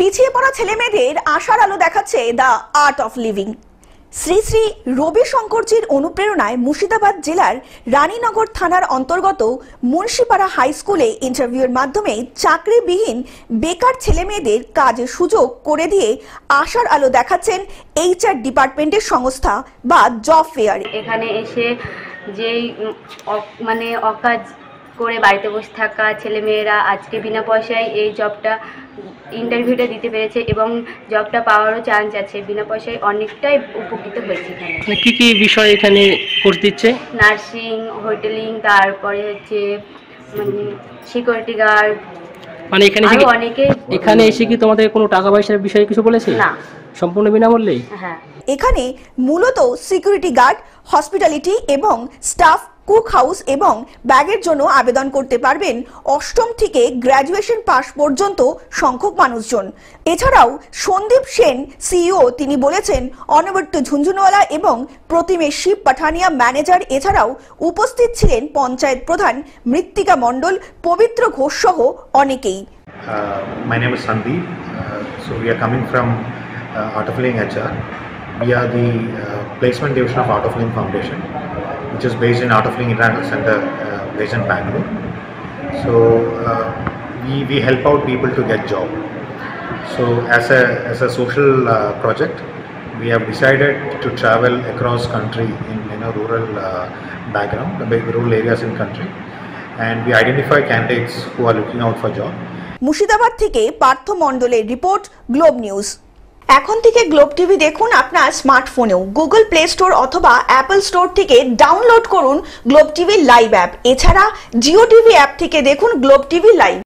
পিছিয়ে পড়া ছেলেমেয়েদের আশার আলো দেখাচ্ছে the Art of Living. Shri Shri Ravi শঙ্করজির অনুপ্রেরণায় মুর্শিদাবাদ জেলার রানীনগর থানার অন্তর্গত মুন্সিপাড়া হাই স্কুলে ইন্টারভিউয়ের মাধ্যমে চাকরিবিহীন বেকার ছেলেমেয়েদের কাজের সুযোগ করে দিয়ে আশার আলো দেখাচ্ছেন HR ডিপার্টমেন্টের সংস্থা বা জব ফেয়ার। এখানে এসে যেই অকাজ করে বাড়িতে বসে থাকা ছেলেমেয়েরা আজকে বিনা পয়সায় এই জবটা ইন্টারভিউটা দিতে পেরেছে এবং জবটা পাওয়ারও চান্স আছে। বিনা পয়সায় অনেকটাই উপকৃত হয়েছে। এখানে কি কি বিষয় এখানে কোর্স দিচ্ছে? নার্সিং, হোটেলিং, তারপরে হচ্ছে সিকিউরিটি গার্ড। এখানে এসে কি তোমাদের কোনো টাকা পয়সার বিষয়ে কিছু বলেছে? না, সম্পূর্ণ বিনামূল্যেই। হ্যাঁ, এখানে মূলত সিকিউরিটি গার্ড, হসপিটালিটি এবং স্টাফ, কুক হাউস এবং ব্যাগের জন্য আবেদন করতে পারবেন অষ্টম থেকে গ্র্যাজুয়েশন পাস পর্যন্ত সংখ্যক মানুষজন। এছাড়াও সন্দীপ সেন CEO তিনি বলেছেন অনবর্ত ঝুনঝুনওয়ালা এবং প্রতিমেশ শিব পাঠানিয়া ম্যানেজার, এছাড়াও উপস্থিত ছিলেন পঞ্চায়েত প্রধান মৃত্তিকা মণ্ডল, পবিত্র ঘোষ সহ অনেকেই। My name is Sandeep. So we are coming from Art of Living HR. We are the placement division of Art of Living Foundation, which is based in Art of Living International Center, based in Bangalore. So we help out people to get job. So as a social project, we have decided to travel across country in a rural background, the big rural areas in country, and we identify candidates who are looking out for job. Murshidabad থেকে পার্থ মণ্ডলের report, globe news. এখন থেকে globe TV দেখুন আপনার স্মার্টফোনেও। Google play store অথবা Apple store থেকে download করুন globe TV live app. এছাড়া জিও টিভি অ্যাপ থেকে দেখুন গ্লোব টিভি লাইভ।